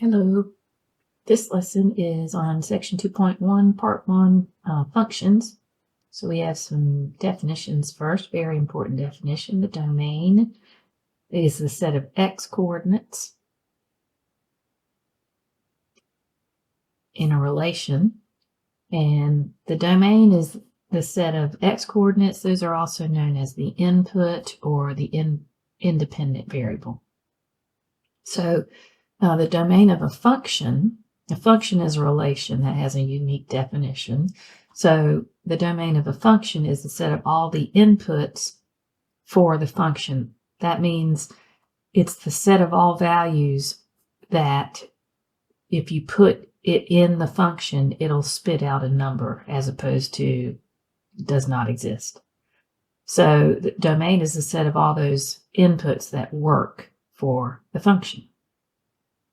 Hello. This lesson is on section 2.1, part 1, functions. So we have some definitions first. Very important definition. The domain is the set of x coordinates in a relation. And the domain is the set of x coordinates. Those are also known as the input or the independent variable. So the domain of a function is a relation that has a unique definition. So the domain of a function is the set of all the inputs for the function. That means it's the set of all values that if you put it in the function, it'll spit out a number as opposed to does not exist. So the domain is the set of all those inputs that work for the function.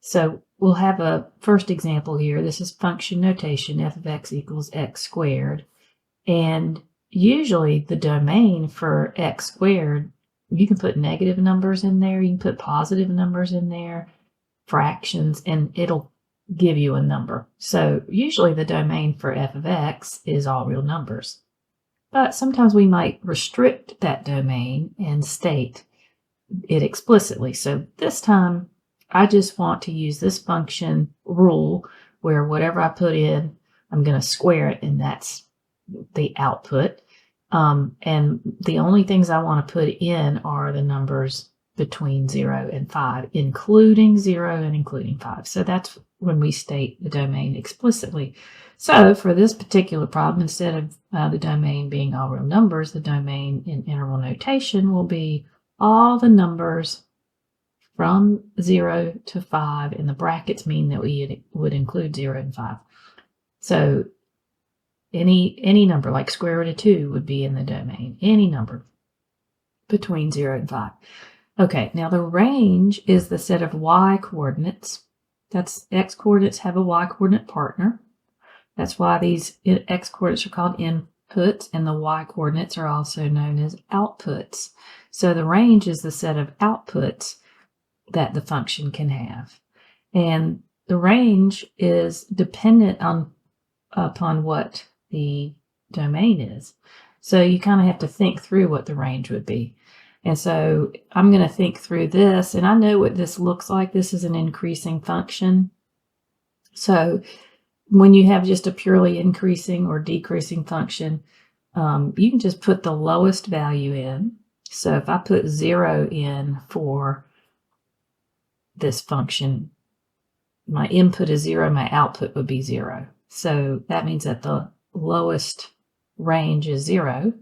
So we'll have a first example here. This is function notation, f of x equals x squared. And usually the domain for x squared, you can put negative numbers in there, you can put positive numbers in there, fractions, and it'll give you a number. So usually the domain for f of x is all real numbers. But sometimes we might restrict that domain and state it explicitly. So this time, I just want to use this function rule where whatever I put in, I'm going to square it, and that's the output. And the only things I want to put in are the numbers between 0 and 5, including 0 and including 5. So that's when we state the domain explicitly. So for this particular problem, instead of the domain being all real numbers, the domain in interval notation will be all the numbers from 0 to 5, and the brackets mean that we would include 0 and 5. So any number like square root of 2 would be in the domain, any number between 0 and 5. Okay, now the range is the set of y coordinates. That's x coordinates have a y coordinate partner. That's why these x coordinates are called inputs, and the y coordinates are also known as outputs. So the range is the set of outputs that the function can have. And the range is dependent upon what the domain is. So you kind of have to think through what the range would be. And so I'm going to think through this, and I know what this looks like. This is an increasing function. So when you have just a purely increasing or decreasing function, you can just put the lowest value in. So if I put 0 in for this function, my input is 0, my output would be 0. So that means that the lowest range is 0.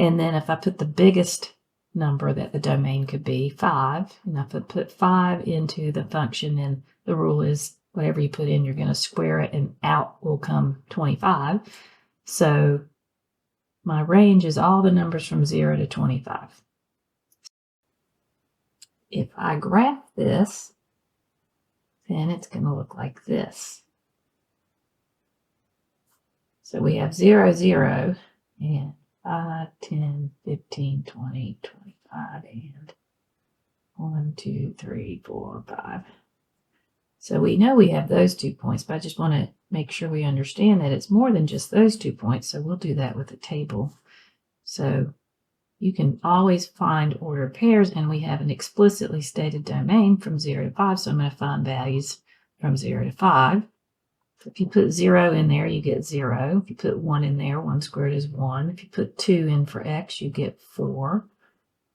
And then if I put the biggest number that the domain could be, 5, and if I put 5 into the function, then the rule is whatever you put in, you're going to square it, and out will come 25. So my range is all the numbers from 0 to 25. If I graph this, then it's going to look like this. So we have 0, 0, and 5, 10, 15, 20, 25, and 1, 2, 3, 4, 5. So we know we have those 2 points, but I just want to make sure we understand that it's more than just those 2 points. So we'll do that with a table. So you can always find ordered pairs, and we have an explicitly stated domain from 0 to 5. So I'm going to find values from 0 to 5. So if you put 0 in there, you get 0. If you put 1 in there, 1 squared is 1. If you put 2 in for x, you get 4.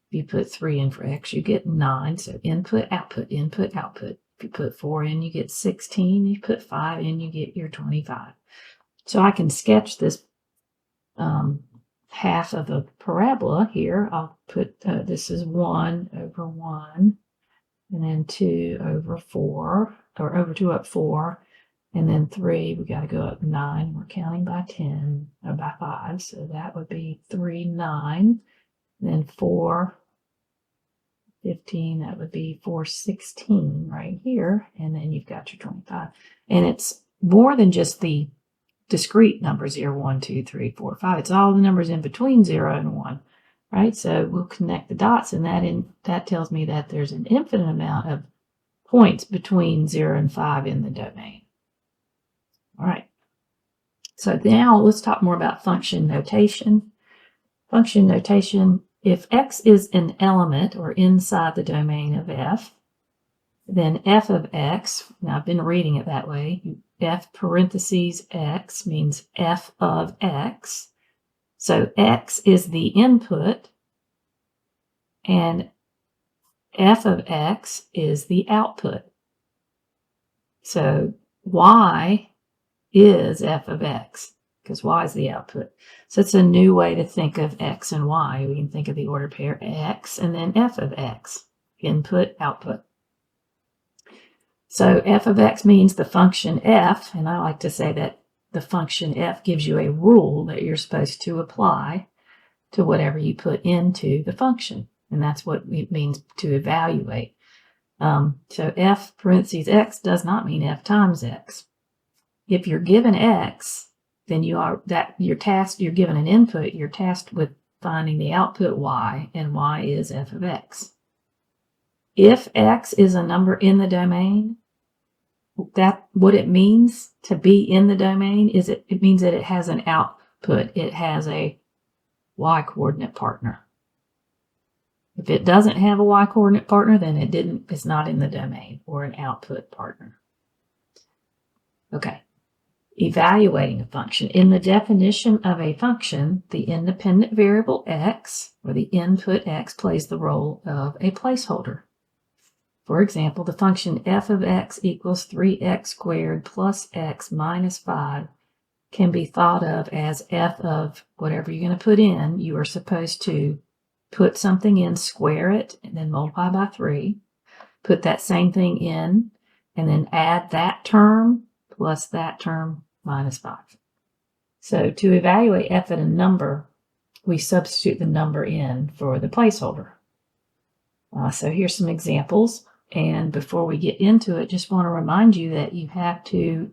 If you put 3 in for x, you get 9. So input, output, input, output. If you put 4 in, you get 16. If you put 5 in, you get your 25. So I can sketch this half of a parabola here. I'll put, this is 1 over 1, and then 2 over 4, or over 2 up 4, and then 3, we got to go up 9. We're counting by 10, or by 5, so that would be 3, 9. Then 4, 15, that would be 4, 16 right here, and then you've got your 25. And it's more than just the discrete numbers here, 1, 2, 3, 4, 5. It's all the numbers in between 0 and 1, right? So we'll connect the dots, and that tells me that there's an infinite amount of points between 0 and 5 in the domain. All right. So now let's talk more about function notation. Function notation, if x is an element or inside the domain of f, then f of x, now I've been reading it that way, f parentheses x means f of x. So x is the input and f of x is the output. So y is f of x because y is the output. So it's a new way to think of x and y. We can think of the order pair x and then f of x, input, output. So f of x means the function f, and I like to say that the function f gives you a rule that you're supposed to apply to whatever you put into the function, and that's what it means to evaluate. So f parentheses x does not mean f times x. If you're given x, then you're given an input, you're tasked with finding the output y, and y is f of x. If x is a number in the domain, what it means to be in the domain is it means that it has an output. It has a y coordinate partner. If it doesn't have a y coordinate partner, then it's not in the domain or an output partner. Okay. Evaluating a function. In the definition of a function, the independent variable x, or the input x, plays the role of a placeholder. For example, the function f of x equals 3x squared plus x minus 5 can be thought of as f of whatever you're going to put in. You are supposed to put something in, square it, and then multiply by 3. Put that same thing in, and then add that term plus that term minus 5. So to evaluate f at a number, we substitute the number in for the placeholder. So here's some examples. And before we get into it, just want to remind you that you have to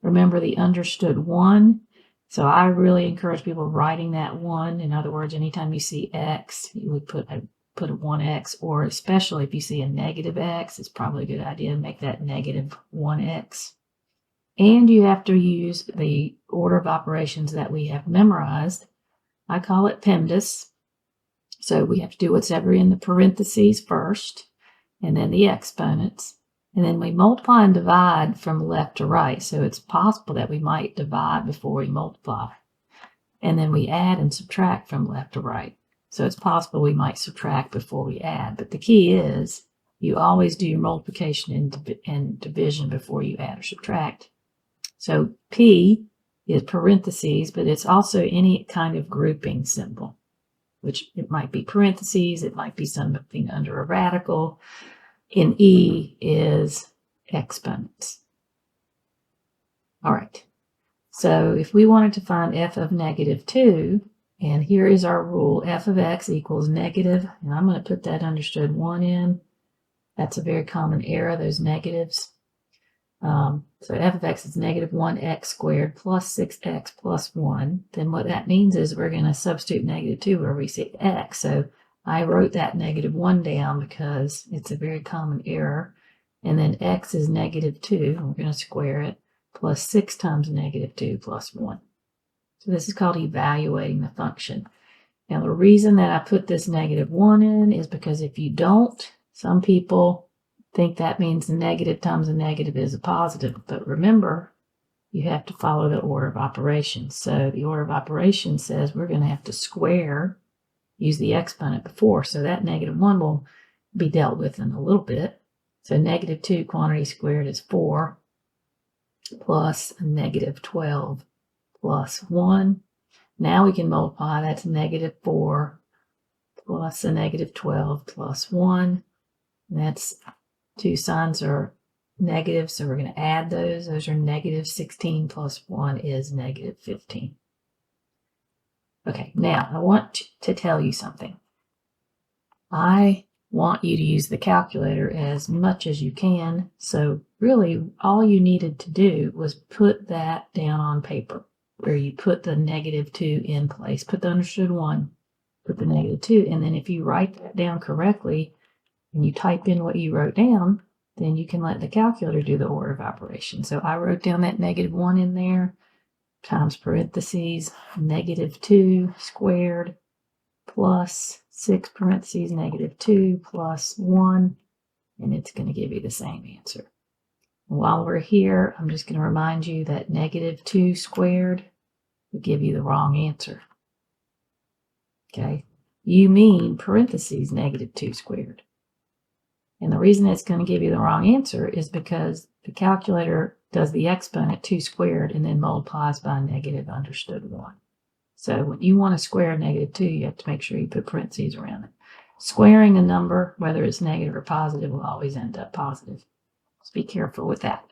remember the understood 1. So I really encourage people writing that 1. In other words, anytime you see x, you would put a 1x, or especially if you see a negative x, it's probably a good idea to make that negative 1x. And you have to use the order of operations that we have memorized. I call it PEMDAS. So we have to do whatever in the parentheses first, and then the exponents. And then we multiply and divide from left to right. So it's possible that we might divide before we multiply. And then we add and subtract from left to right. So it's possible we might subtract before we add. But the key is you always do your multiplication and division before you add or subtract. So P is parentheses, but it's also any kind of grouping symbol, which it might be parentheses, it might be something under a radical. And E is exponents. All right. So if we wanted to find f of negative 2, and here is our rule, f of x equals negative, and I'm going to put that understood 1 in. That's a very common error, those negatives. So f of x is negative 1x squared plus 6x plus 1. Then what that means is we're going to substitute negative 2 where we see x. So I wrote that negative 1 down because it's a very common error. And then x is negative 2. We're going to square it. Plus 6 times negative 2 plus 1. So this is called evaluating the function. Now the reason that I put this negative 1 in is because if you don't, some people think that means a negative times a negative is a positive. But remember, you have to follow the order of operations. So the order of operations says we're going to have to square, use the exponent before. So that negative 1 will be dealt with in a little bit. So negative 2 quantity squared is 4 plus a negative 12 plus 1. Now we can multiply. That's negative 4 plus a negative 12 plus 1. And that's two signs are negative, so we're going to add those. Those are negative 16 plus 1 is negative 15. Okay, now I want to tell you something. I want you to use the calculator as much as you can. So really, all you needed to do was put that down on paper, where you put the negative 2 in place. Put the understood 1, put the negative 2, and then if you write that down correctly, and you type in what you wrote down, then you can let the calculator do the order of operations. So I wrote down that -1 in there, times parentheses, -2 squared plus 6 parentheses, -2 plus 1, and it's going to give you the same answer. While we're here, I'm just going to remind you that -2 squared will give you the wrong answer. Okay, you mean parentheses -2 squared. And the reason it's going to give you the wrong answer is because the calculator does the exponent 2 squared and then multiplies by -1. So when you want to square -2, you have to make sure you put parentheses around it. Squaring a number, whether it's negative or positive, will always end up positive. So be careful with that.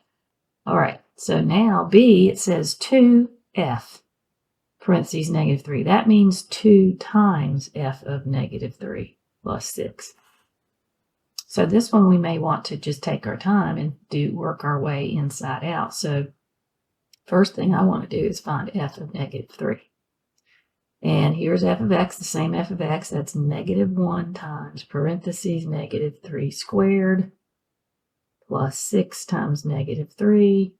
All right, so now B, it says 2f, parentheses -3. That means 2 times f of -3 plus 6. So this one we may want to just take our time and work our way inside out. So first thing I want to do is find f of -3. And here's f of x, the same f of x, that's -1 times parentheses -3 squared plus 6 times -3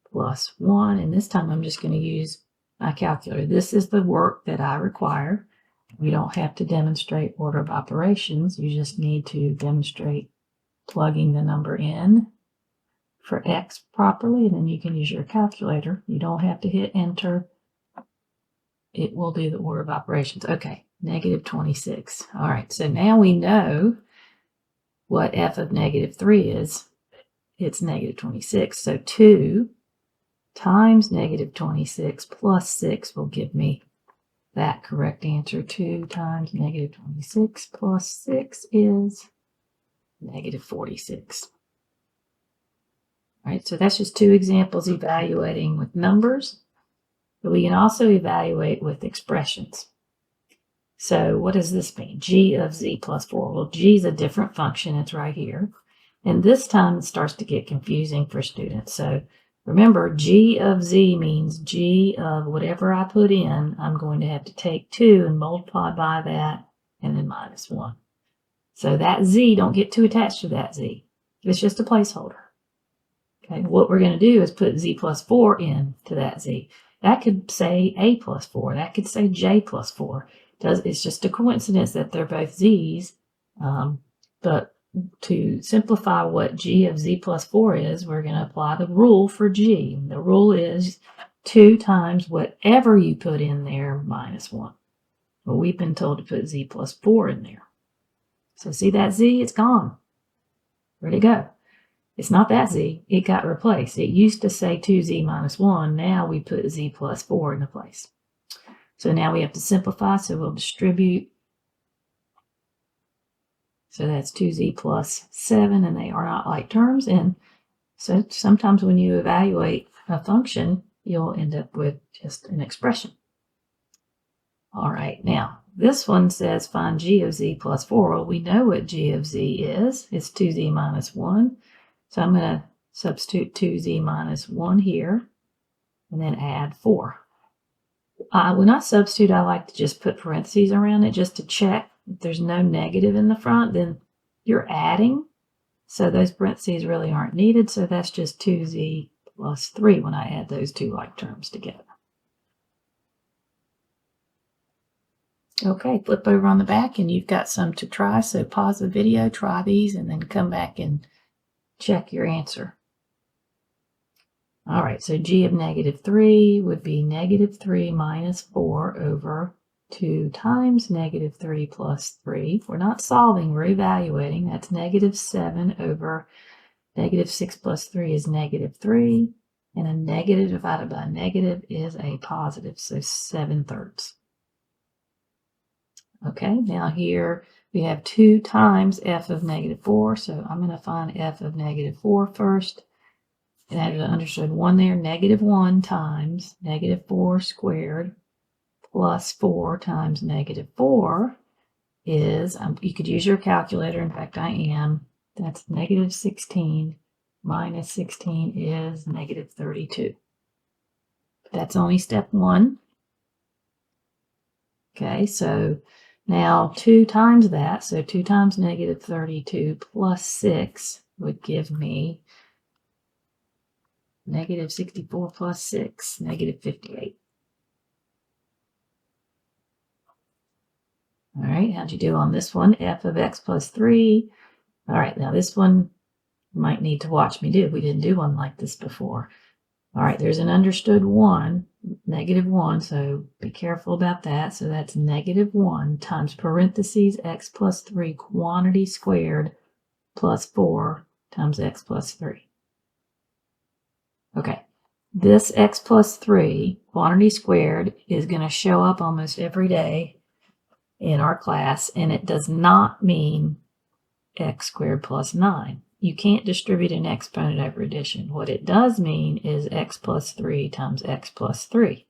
plus 1. And this time I'm just going to use my calculator. This is the work that I require. You don't have to demonstrate order of operations. You just need to demonstrate plugging the number in for x properly, and then you can use your calculator. You don't have to hit enter. It will do the order of operations. Okay, -26. All right, so now we know what f of -3 is. It's -26. So 2 times -26 plus 6 will give me that correct answer. 2 times -26 plus 6 is -46. All right, so that's just 2 examples evaluating with numbers. But we can also evaluate with expressions. So what does this mean? G of z plus 4. Well, g is a different function. It's right here. And this time it starts to get confusing for students. So remember, g of z means g of whatever I put in, I'm going to have to take 2 and multiply by that, and then -1. So that z, don't get too attached to that z. It's just a placeholder. Okay, what we're going to do is put z plus 4 into that z. That could say a plus 4. That could say j plus 4. It's just a coincidence that they're both z's. But to simplify what g of z plus 4 is, we're going to apply the rule for g. The rule is 2 times whatever you put in there -1. Well, we've been told to put z plus 4 in there. So see that z? It's gone. Where'd it go? It's not that z. It got replaced. It used to say 2z minus 1. Now we put z plus 4 into place. So now we have to simplify, so we'll distribute. So that's 2z plus 7, and they are not like terms. And so sometimes when you evaluate a function, you'll end up with just an expression. All right, now this one says find g of z plus 4. Well, we know what g of z is. It's 2z minus 1. So I'm going to substitute 2z minus 1 here, and then add 4. When I substitute, I like to just put parentheses around it just to check. If there's no negative in the front, then you're adding. So those parentheses really aren't needed. So that's just 2z plus 3 when I add those two like terms together. Okay, flip over on the back and you've got some to try. So pause the video, try these, and then come back and check your answer. All right, so g of -3 would be -3 minus 4 over 2 times -3 plus 3. We're not solving, we're evaluating. That's -7 over -6 plus 3 is -3. And a negative divided by a negative is a positive, so 7/3. Okay, now here we have 2 times f of -4, so I'm going to find f of -4 first. And I understood 1 there, -1 times -4 squared plus 4 times -4 is, you could use your calculator, in fact I am, that's -16 minus 16 is -32. That's only step 1. Okay, so now 2 times that, so 2 times -32 plus 6 would give me negative 64 plus 6, negative 58. All right, how'd you do on this one? F of x plus 3. All right, now this one you might need to watch me do. We didn't do one like this before. All right, there's an understood 1, negative 1, so be careful about that. So that's negative 1 times parentheses x plus 3 quantity squared plus 4 times x plus 3. Okay, this x plus 3 quantity squared is going to show up almost every day in our class, and it does not mean x squared plus 9. You can't distribute an exponent over addition. What it does mean is x plus 3 times x plus 3.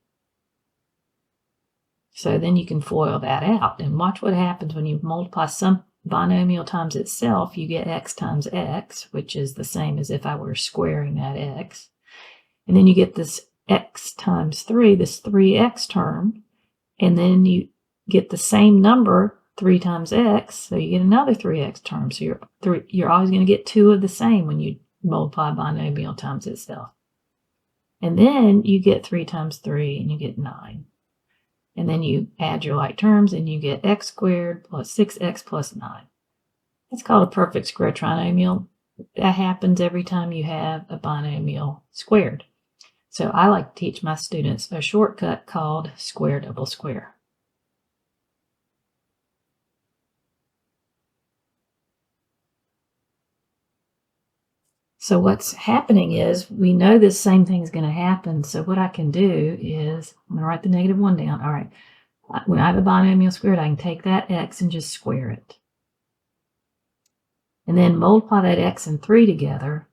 So then you can FOIL that out and watch what happens when you multiply some binomial times itself. You get x times x, which is the same as if I were squaring that x. And then you get this x times 3, this 3x term, and then you get the same number 3 times x, so you get another 3x term. So you're always going to get 2 of the same when you multiply binomial times itself. And then you get 3 times 3, and you get 9. And then you add your like terms, and you get x squared plus 6x plus 9. That's called a perfect square trinomial. That happens every time you have a binomial squared. So I like to teach my students a shortcut called square double square. So what's happening is we know this same thing is going to happen. So what I can do is I'm going to write the negative 1 down. All right. When I have a binomial squared, I can take that x and just square it. And then multiply that x and 3 together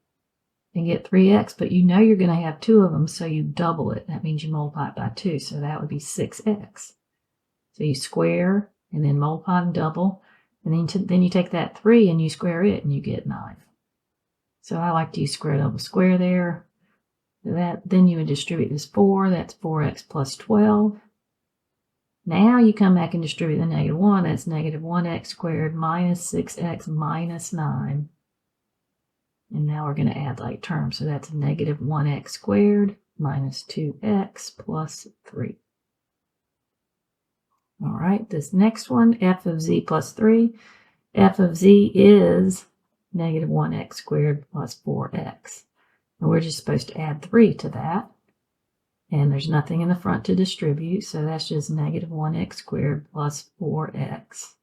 and get 3x. But you know you're going to have 2 of them, so you double it. That means you multiply it by 2. So that would be 6x. So you square and then multiply and double. And then you take that 3 and you square it and you get 9. So I like to use square double square there. Then you would distribute this 4. That's 4x plus 12. Now you come back and distribute the negative 1. That's negative 1x squared minus 6x minus 9. And now we're going to add like terms. So that's negative 1x squared minus 2x plus 3. All right, this next one, f of z plus 3. F of z is negative 1x squared plus 4x. And we're just supposed to add 3 to that. And there's nothing in the front to distribute, so that's just negative 1x squared plus 4x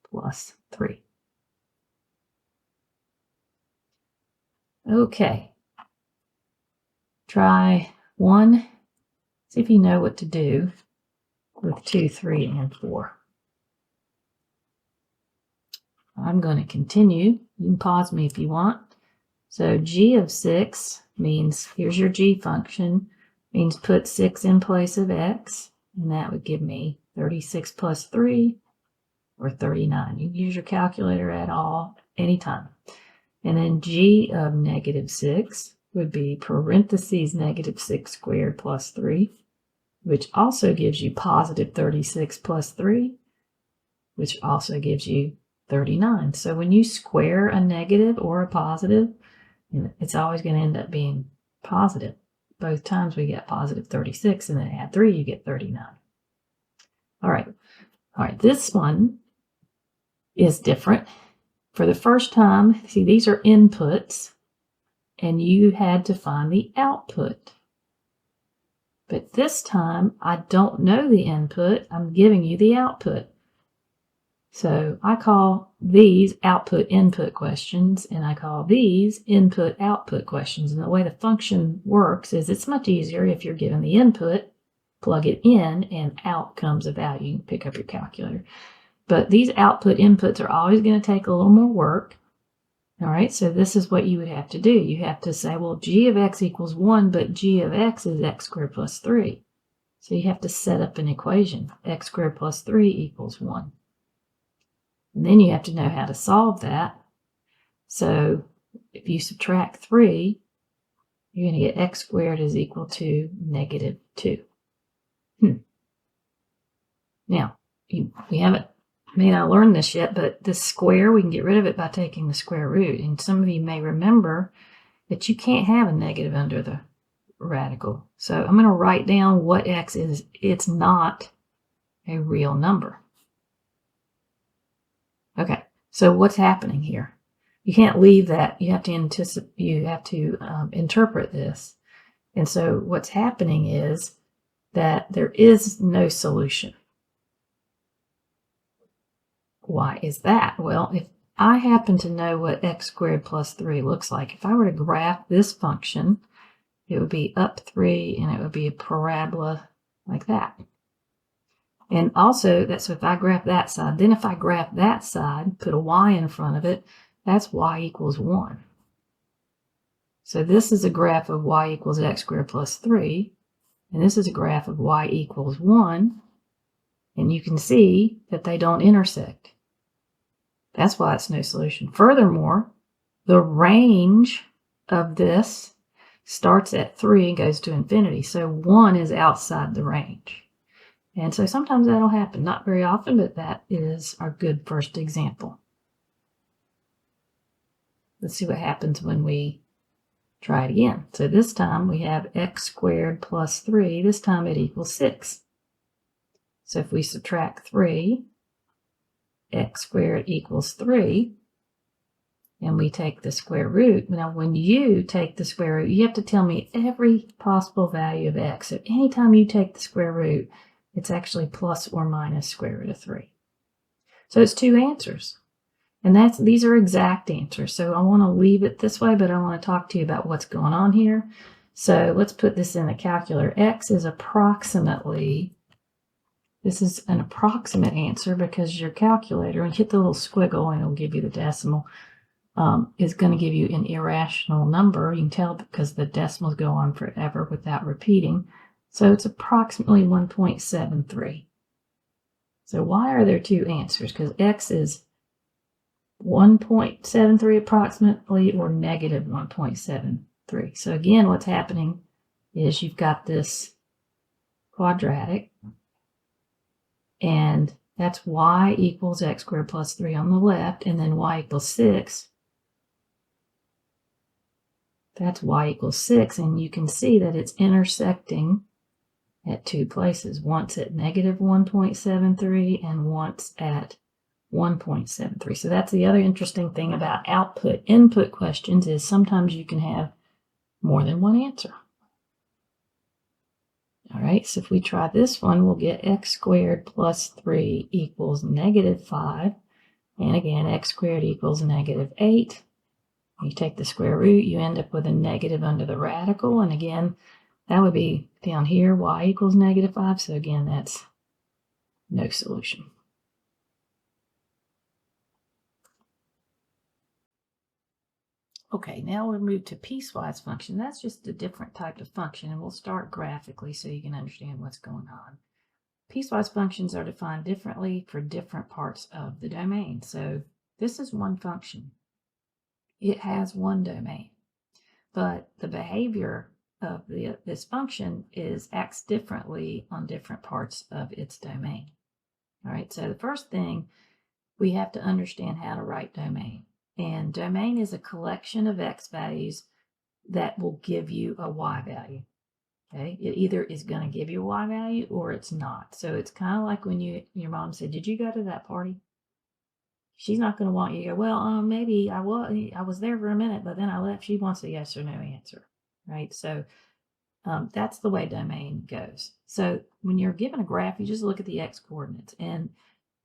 plus 3. Okay. Try 1. See if you know what to do with 2, 3, and 4. I'm going to continue. You can pause me if you want. So g of 6 means, here's your g function, means put 6 in place of x, and that would give me 36 plus 3, or 39. You can use your calculator at all, anytime. And then g of negative 6 would be parentheses negative 6 squared plus 3, which also gives you positive 36 plus 3, which also gives you 39. So when you square a negative or a positive, it's always going to end up being positive. Both times we get positive 36, and then add 3, you get 39. All right, this one is different. For the first time, see, these are inputs, and you had to find the output. But this time, I don't know the input. I'm giving you the output. So I call these output-input questions, and I call these input-output questions. And the way the function works is it's much easier if you're given the input, plug it in, and out comes a value. You can pick up your calculator. But these output-inputs are always going to take a little more work. All right, so this is what you would have to do. You have to say, well, g of x equals 1, but g of x is x squared plus 3. So you have to set up an equation. X squared plus 3 equals 1. And then you have to know how to solve that. So if you subtract 3, you're going to get x squared is equal to negative 2. Now, we haven't may not learn this yet, but this square, we can get rid of it by taking the square root. And some of you may remember that you can't have a negative under the radical. So I'm going to write down what x is. It's not a real number. Okay, so what's happening here? You can't leave that. You have to anticipate. You have to interpret this. And so what's happening is that there is no solution. Why is that? Well, if I happen to know what x squared plus 3 looks like, if I were to graph this function, it would be up 3 and it would be a parabola like that. And also, that's if I graph that side. Then if I graph that side, put a y in front of it, that's y equals 1. So this is a graph of y equals x squared plus 3. And this is a graph of y equals 1. And you can see that they don't intersect. That's why it's no solution. Furthermore, the range of this starts at 3 and goes to infinity. So 1 is outside the range. And so sometimes that'll happen. Not very often, but that is our good first example. Let's see what happens when we try it again. So this time we have x squared plus 3. This time it equals 6. So if we subtract 3, x squared equals 3, and we take the square root. Now, when you take the square root, you have to tell me every possible value of x. So anytime you take the square root, it's actually plus or minus square root of 3. So it's two answers. And these are exact answers. So I want to leave it this way, but I want to talk to you about what's going on here. So let's put this in the calculator. X is approximately, this is an approximate answer because your calculator, and hit the little squiggle and it'll give you the decimal, is going to give you an irrational number. You can tell because the decimals go on forever without repeating. So it's approximately 1.73. So why are there two answers? Because x is 1.73 approximately or negative 1.73. So again, what's happening is you've got this quadratic, and that's y equals x squared plus 3 on the left, and then y equals 6. That's y equals 6, and you can see that it's intersecting at two places, once at negative 1.73 and once at 1.73. So that's the other interesting thing about input questions is sometimes you can have more than one answer. All right, so if we try this one, we'll get x squared plus 3 equals negative 5. And again, x squared equals negative 8. You take the square root, you end up with a negative under the radical. And again, that would be down here, y equals negative 5. So again, that's no solution. Okay, now we'll move to piecewise function. That's just a different type of function, and we'll start graphically so you can understand what's going on. Piecewise functions are defined differently for different parts of the domain. So this is one function. It has one domain, but the behavior of this function acts differently on different parts of its domain. All right, so the first thing, we have to understand how to write domain. And domain is a collection of x values that will give you a y value. Okay, it either is going to give you a y value or it's not. So it's kind of like when your mom said, "Did you go to that party?" She's not going to want you to go, "Well, maybe I was there for a minute, but then I left." She wants a yes or no answer, right? So that's the way domain goes. So when you're given a graph, you just look at the x coordinates, and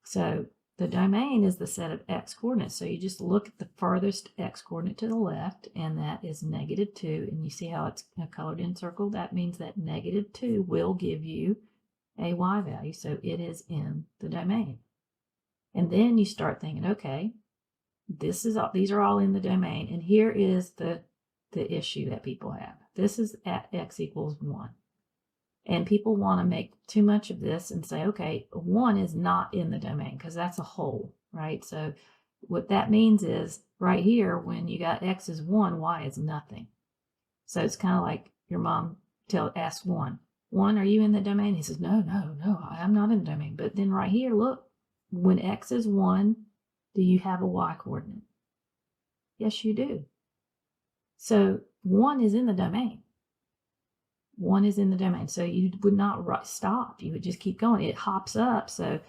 so the domain is the set of x coordinates. So you just look at the furthest x coordinate to the left, and that is negative 2. And you see how it's colored in circle? That means that negative 2 will give you a y value. So it is in the domain. And then you start thinking, okay, these are all in the domain. And here is the issue that people have. This is at x equals 1. And people want to make too much of this and say, okay, 1 is not in the domain because that's a hole, right? So what that means is right here, when you got x is 1, y is nothing. So it's kind of like your mom asks 1, are you in the domain? He says, no, I'm not in the domain. But then right here, look, when x is 1, do you have a y coordinate? Yes, you do. So 1 is in the domain. 1 is in the domain. So you would not stop. You would just keep going. It hops up. So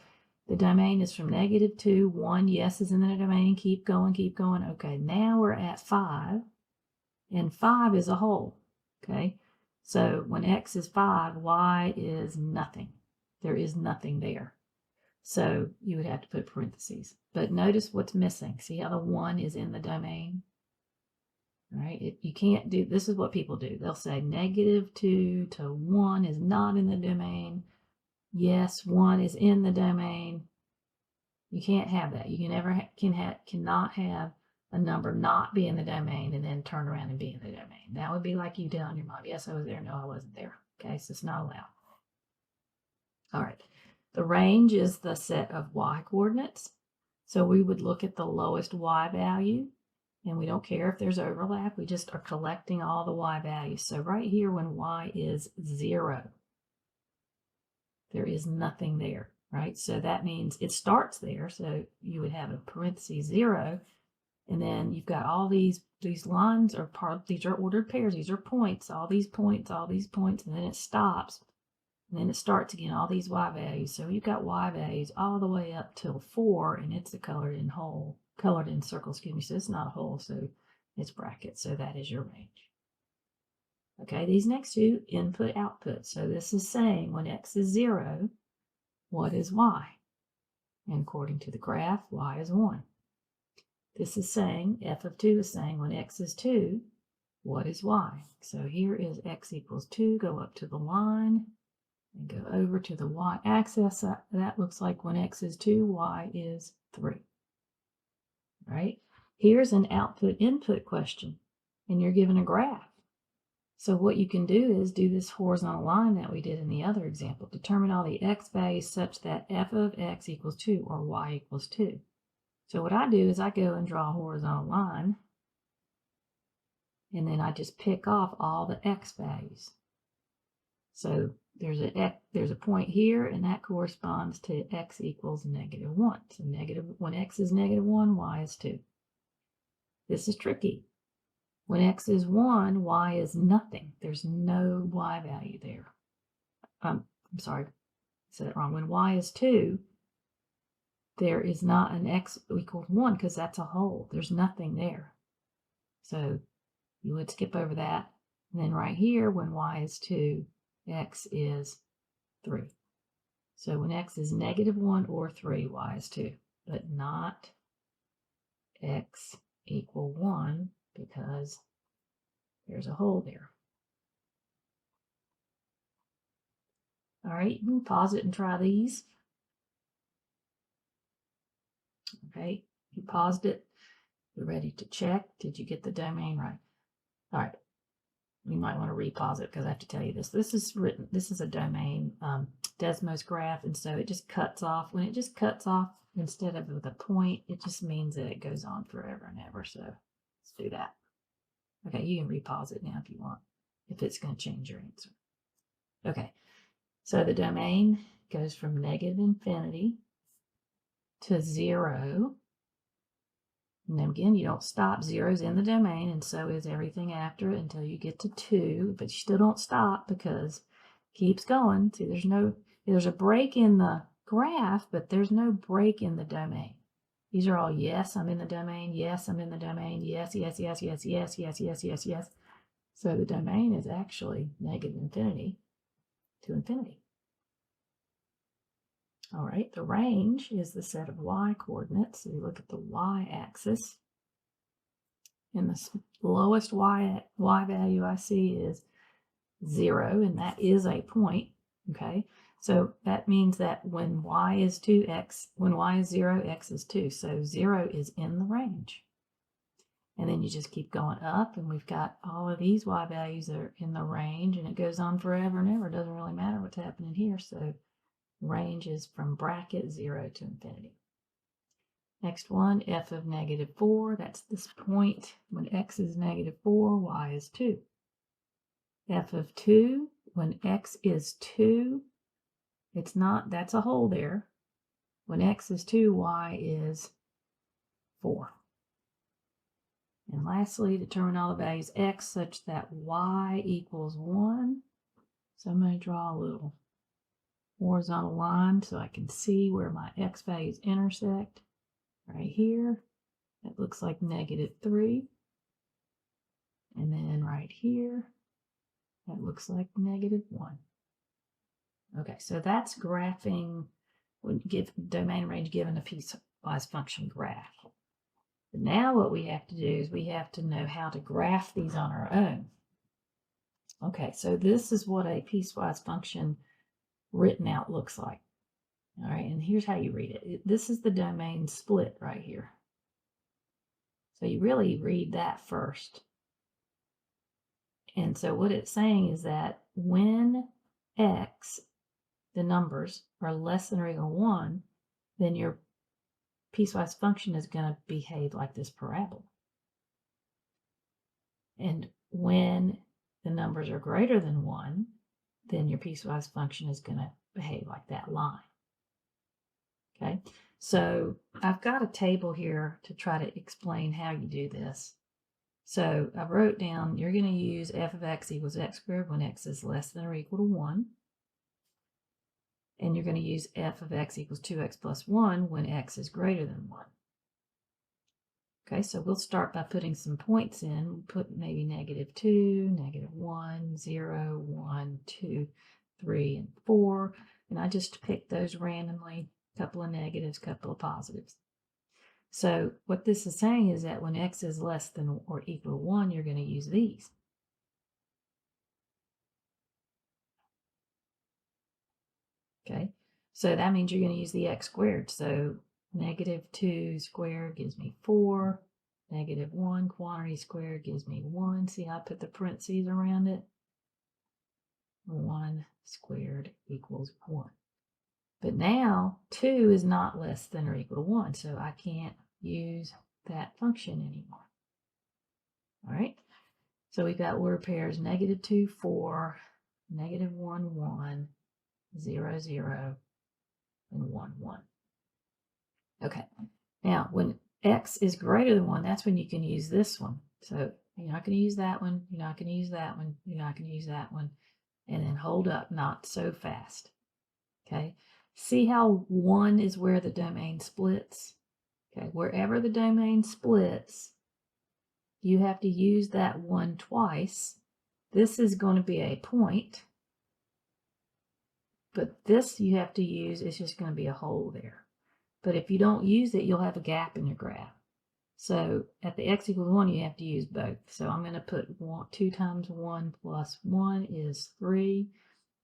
the domain is from -2, 1, yes, is in the domain. Keep going, keep going. Okay, now we're at 5, and 5 is a whole. Okay, so when x is 5, y is nothing. There is nothing there. So you would have to put parentheses. But notice what's missing. See how the 1 is in the domain? All right, you can't do, this is what people do. They'll say -2 to 1 is not in the domain. Yes, 1 is in the domain. You can't have that. You cannot have a number not be in the domain and then turn around and be in the domain. That would be like you telling your mom, yes, I was there. No, I wasn't there. Okay, so it's not allowed. All right. The range is the set of y coordinates. So we would look at the lowest y value, and we don't care if there's overlap. We just are collecting all the y values. So right here, when y is 0, there is nothing there, right? So that means it starts there. So you would have a parentheses 0, and then you've got all these lines are these are ordered pairs. These are points, all these points, all these points, and then it stops. And then it starts again, all these y values. So you've got y values all the way up till 4, and it's a colored in circle, excuse me. So it's not a hole, so it's brackets. So that is your range. Okay, these next two, input, output. So this is saying when x is 0, what is y? And according to the graph, y is 1. This is saying, f of 2 is saying when x is 2, what is y? So here is x equals 2, go up to the line, and go over to the y-axis. That looks like when x is 2, y is 3. Right? Here's an output-input question, and you're given a graph. So what you can do is do this horizontal line that we did in the other example. Determine all the x values such that f of x equals 2 or y equals 2. So what I do is I go and draw a horizontal line, and then I just pick off all the x values. So there's a point here, and that corresponds to x equals -1. So when x is -1, y is 2. This is tricky. When x is 1, y is nothing. There's no y value there. I'm sorry, I said it wrong. When y is 2, there is not an x equals 1 because that's a hole. There's nothing there. So you would skip over that. And then right here, when y is 2, x is 3. So when x is -1 or 3, y is 2, but not x equal 1 because there's a hole there. All right, you can pause it and try these. Okay, you paused it. You're ready to check. Did you get the domain right? All right. You might want to repause it because I have to tell you this. This is a domain Desmos graph, and so it just cuts off. When it just cuts off instead of with a point, it just means that it goes on forever and ever. So let's do that. Okay, you can repause it now if you want, if it's going to change your answer. Okay, so the domain goes from -infinity to 0. And then again, you don't stop. 0's in the domain, and so is everything after it until you get to 2. But you still don't stop because it keeps going. See, there's a break in the graph, but there's no break in the domain. These are all yes, I'm in the domain. Yes, I'm in the domain. Yes, yes, yes, yes, yes, yes, yes, yes, yes. So the domain is actually -infinity to infinity. All right, the range is the set of y coordinates. So you look at the y-axis, and the lowest y value I see is 0, and that is a point. Okay, so that means that when y is 0, x is 2. So 0 is in the range. And then you just keep going up, and we've got all of these y values that are in the range, and it goes on forever and ever. It doesn't really matter what's happening here. So range is from bracket 0 to infinity. Next one, f of -4. That's this point. When x is -4, y is 2. F of 2, when x is 2, that's a hole there. When x is 2, y is 4. And lastly, determine all the values x such that y equals 1. So I'm going to draw a little horizontal line so I can see where my x values intersect. Right here, that looks like -3. And then right here, that looks like -1. Okay, so that's graphing, would give domain range given a piecewise function graph. But now what we have to do is we have to know how to graph these on our own. Okay, so this is what a piecewise function written out looks like. All right, and here's how you read it. This is the domain split right here. So you really read that first. And so what it's saying is that when x, the numbers, are less than or equal to 1, then your piecewise function is going to behave like this parabola. And when the numbers are greater than 1, then your piecewise function is going to behave like that line. Okay, so I've got a table here to try to explain how you do this. So I wrote down you're going to use f of x equals x squared when x is less than or equal to 1. And you're going to use f of x equals 2x plus 1 when x is greater than 1. Okay, so we'll start by putting some points in. We'll put maybe -2, -1, 0, 1, 2, 3, and 4. And I just picked those randomly, a couple of negatives, a couple of positives. So what this is saying is that when x is less than or equal to 1, you're going to use these. Okay, so that means you're going to use the x squared. So -2 squared gives me 4. -1 quantity squared gives me 1. See how I put the parentheses around it? 1 squared equals 1. But now 2 is not less than or equal to 1, so I can't use that function anymore. All right, so we've got order pairs -2, 4, -1, 1, 0, 0, and 1, 1. Okay, now when x is greater than 1, that's when you can use this one. So you're not going to use that one, you're not going to use that one, you're not going to use that one, and then hold up, not so fast. Okay, see how 1 is where the domain splits? Okay, wherever the domain splits, you have to use that 1 twice. This is going to be a point, but this you have to use, it's just going to be a hole there. But if you don't use it, you'll have a gap in your graph. So at the x equals 1, you have to use both. So I'm going to put 2 times 1 plus 1 is 3.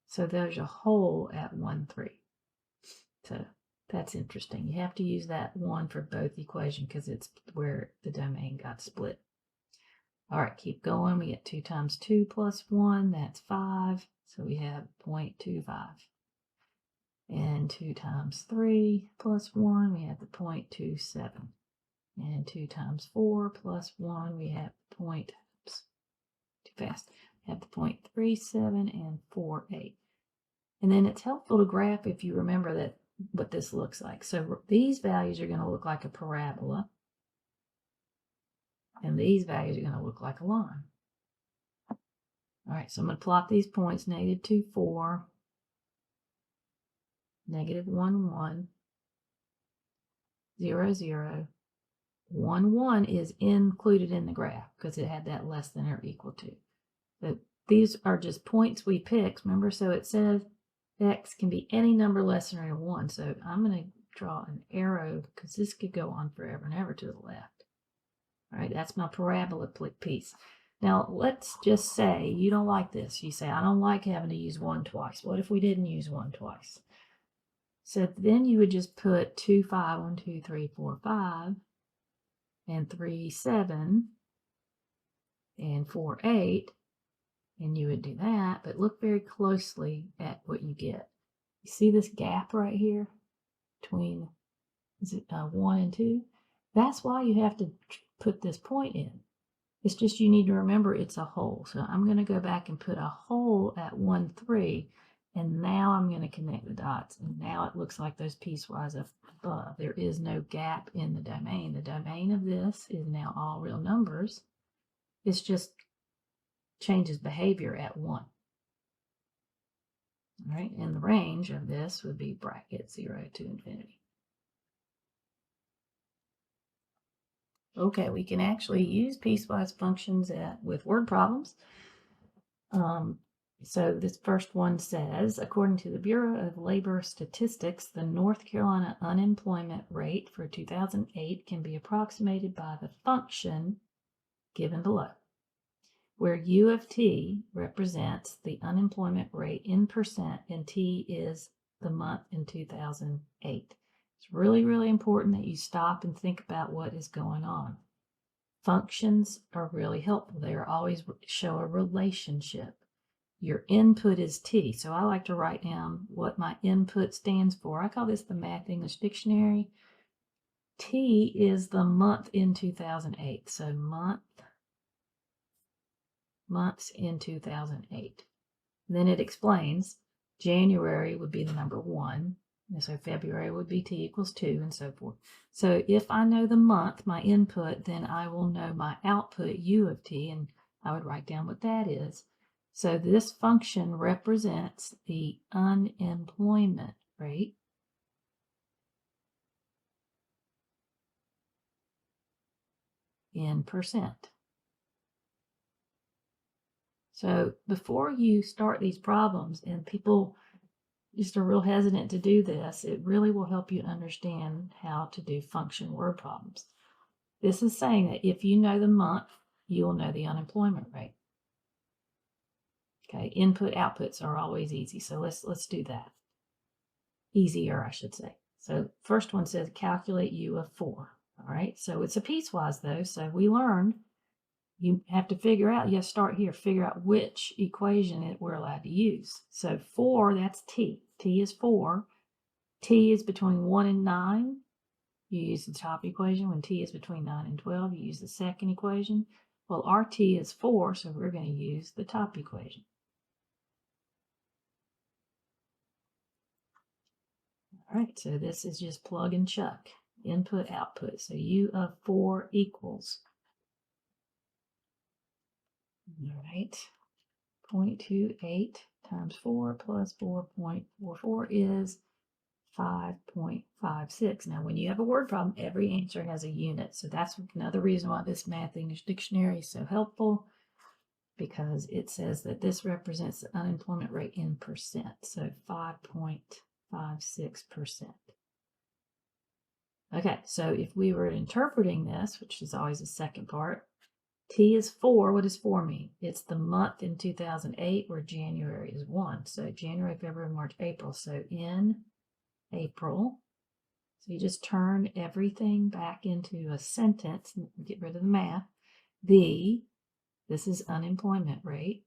So there's a hole at 1, 3. So that's interesting. You have to use that 1 for both equations because it's where the domain got split. All right, keep going. We get 2 times 2 plus 1, that's 5. So we have 0.25. And 2 times 3 plus 1, we have the 0.27. And 2 times 4 plus 1, we have the too fast. We have the 0.37 and 48. And then it's helpful to graph if you remember that what this looks like. So these values are going to look like a parabola. And these values are going to look like a line. All right, so I'm going to plot these points, -2, 4, -1, 1, 0, 0, 1, 1 is included in the graph because it had that less than or equal to. But these are just points we picked, remember? So it says x can be any number less than or equal to 1. So I'm going to draw an arrow because this could go on forever and ever to the left. All right, that's my parabola piece. Now, let's just say you don't like this. You say, I don't like having to use 1 twice. What if we didn't use 1 twice? So then you would just put 2, 5, 1, 2, 3, 4, 5, and 3, 7, and 4, 8, and you would do that, but look very closely at what you get. You see this gap right here between 1 and 2? That's why you have to put this point in. It's just you need to remember it's a hole. So I'm going to go back and put a hole at 1, 3 And now I'm going to connect the dots. And now it looks like those piecewise up above. There is no gap in the domain. The domain of this is now all real numbers. It's just changes behavior at 1. All right, and the range of this would be bracket 0 to infinity. Okay, we can actually use piecewise functions with word problems. So this first one says, according to the Bureau of Labor Statistics, the North Carolina unemployment rate for 2008 can be approximated by the function given below, where U of T represents the unemployment rate in percent and T is the month in 2008. It's really, really important that you stop and think about what is going on. Functions are really helpful. They always show a relationship. Your input is T, so I like to write down what my input stands for. I call this the Math English Dictionary. T is the month in 2008, so months in 2008. And then it explains January would be the number 1, and so February would be T equals 2, and so forth. So if I know the month, my input, then I will know my output, U of T, and I would write down what that is. So this function represents the unemployment rate in percent. So before you start these problems, and people just are real hesitant to do this, it really will help you understand how to do function word problems. This is saying that if you know the month, you will know the unemployment rate. Okay, input outputs are always easy, so let's do that. Easier, I should say. So first one says calculate U of 4. All right, so it's a piecewise though, so we learned you have to figure out, you have to start here, figure out which equation we're allowed to use. So 4, that's T. T is 4. T is between 1 and 9. You use the top equation. When T is between 9 and 12, you use the second equation. Well, our T is 4, so we're going to use the top equation. All right, so this is just plug and chuck, input, output. So U of 4 equals, all right, 0.28 times 4 plus 4.44 is 5.56. Now, when you have a word problem, every answer has a unit. So that's another reason why this Math English Dictionary is so helpful, because it says that this represents the unemployment rate in percent. So 5.56%. Okay, so if we were interpreting this, which is always the second part, T is 4. What does 4 mean? It's the month in 2008 where January is 1. So January, February, March, April. So in April, so you just turn everything back into a sentence, get rid of the math. This is unemployment rate.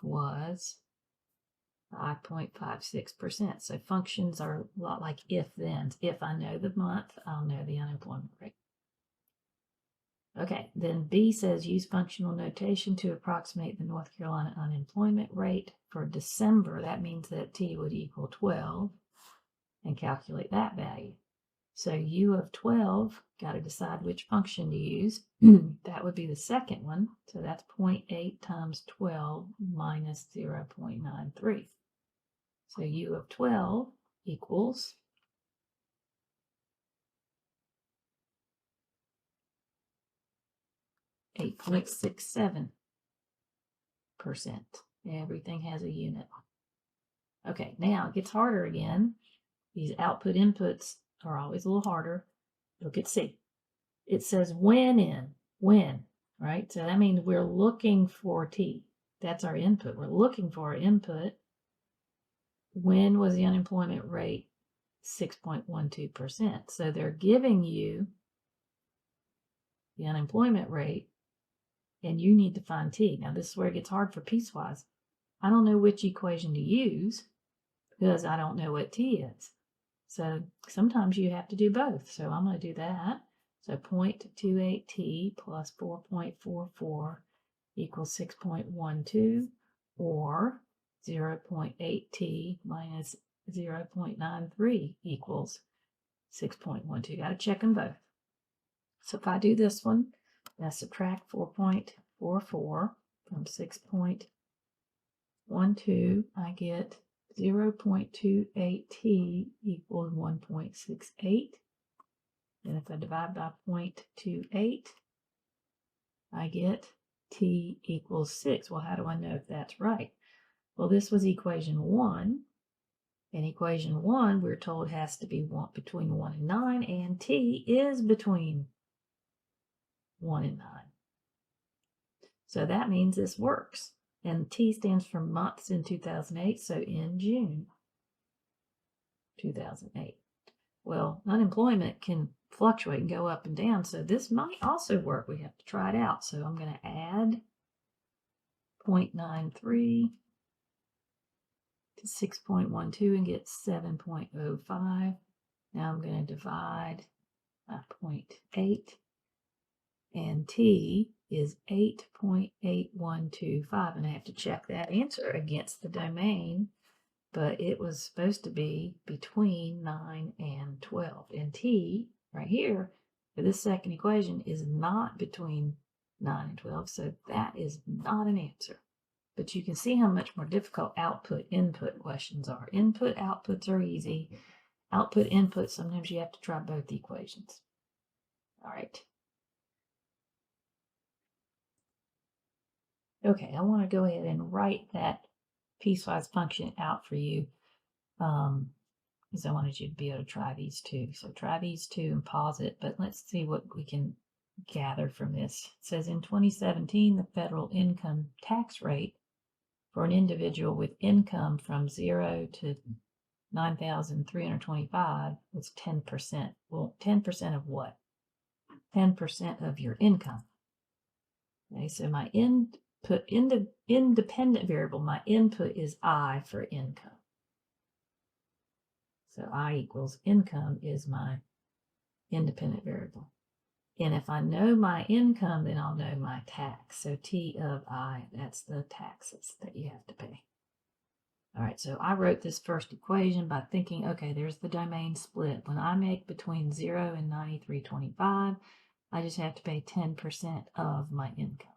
Was 5.56%. So functions are a lot like if-thens. If I know the month, I'll know the unemployment rate. Okay, then B says use functional notation to approximate the North Carolina unemployment rate for December. That means that T would equal 12 and calculate that value. So U of 12, got to decide which function to use. That would be the second one. So that's 0.8 times 12 minus 0.93. So U of 12 equals 8.67%. Everything has a unit. Okay, now it gets harder again. These output inputs are always a little harder. Look at C. It says when, right? So that means we're looking for T. That's our input. We're looking for our input. When was the unemployment rate? 6.12%. So they're giving you the unemployment rate, and you need to find T. Now, this is where it gets hard for piecewise. I don't know which equation to use because I don't know what T is. So sometimes you have to do both. So I'm going to do that. So 0.28T plus 4.44 equals 6.12, or 0.8t minus 0.93 equals 6.12. Got to check them both. So if I do this one, I subtract 4.44 from 6.12, I get 0.28t equals 1.68. And if I divide by 0.28, I get t equals 6. Well, how do I know if that's right? Well, this was equation 1. And equation 1, we're told, has to be between 1 and 9, and t is between 1 and 9. So that means this works. And T stands for months in 2008, so in June 2008. Well, unemployment can fluctuate and go up and down, so this might also work. We have to try it out. So I'm going to add 0.93 to 6.12 and get 7.05. Now I'm going to divide by 0.8, and T is 8.8125, and I have to check that answer against the domain, but it was supposed to be between 9 and 12, and T right here for this second equation is not between 9 and 12, so that is not an answer. But you can see how much more difficult output-input questions are. Input-outputs are easy. Output-input, sometimes you have to try both equations. All right. Okay, I want to go ahead and write that piecewise function out for you, because I wanted you to be able to try these two. So try these two and pause it, but let's see what we can gather from this. It says in 2017, the federal income tax rate for an individual with income from 0 to 9,325 was 10%. Well, 10% of what? 10% of your income. Okay, so my independent variable, my input is I for income. So I equals income is my independent variable. And if I know my income, then I'll know my tax. So T of I, that's the taxes that you have to pay. All right, so I wrote this first equation by thinking, okay, there's the domain split. When I make between 0 and 93.25, I just have to pay 10% of my income.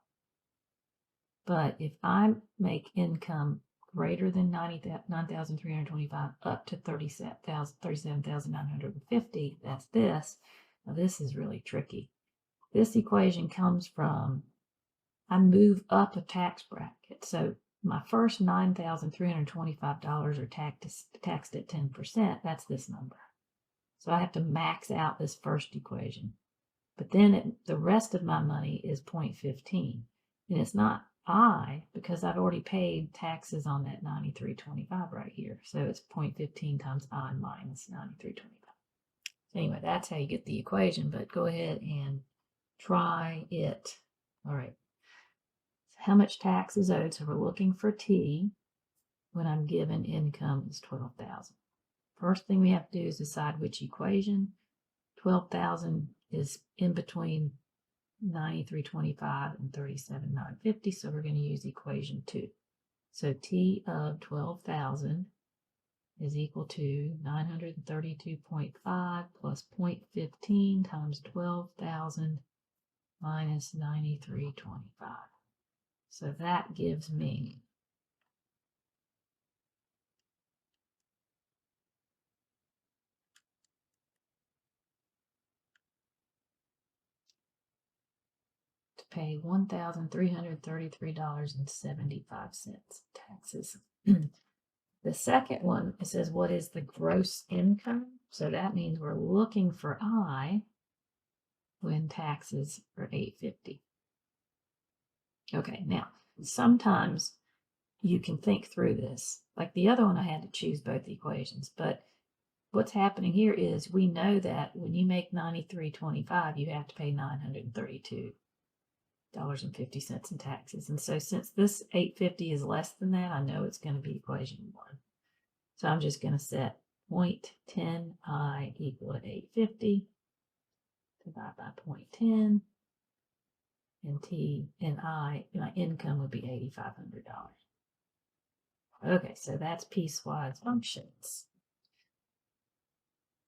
But if I make income greater than 9,325 up to 37,950, that's this. Now this is really tricky. This equation comes from, I move up a tax bracket. So my first $9,325 are taxed at 10%. That's this number. So I have to max out this first equation. But then the rest of my money is 0.15. And it's not I, because I've already paid taxes on that 93.25 right here. So it's 0.15 times I minus 93.25. So anyway, that's how you get the equation, but go ahead and try it. All right. So how much tax is owed? So we're looking for T when I'm given income is 12,000. First thing we have to do is decide which equation. 12,000 is in between 93.25 and 37,950, so we're going to use equation 2. So T of 12,000 is equal to 932.5 plus 0.15 times 12,000 minus 93.25. So that gives me to pay $1,333.75 taxes. The second one, it says, what is the gross income? So that means we're looking for I when taxes are $850. Okay, now, sometimes you can think through this. Like the other one, I had to choose both equations. But what's happening here is we know that when you make $93.25, you have to pay $932.50 in taxes. And so since this $850 is less than that, I know it's going to be equation 1. So I'm just going to set 0.10I equal to 850. Divide by 0.10. and T and I, my income would be $8,500. Okay, so that's piecewise functions.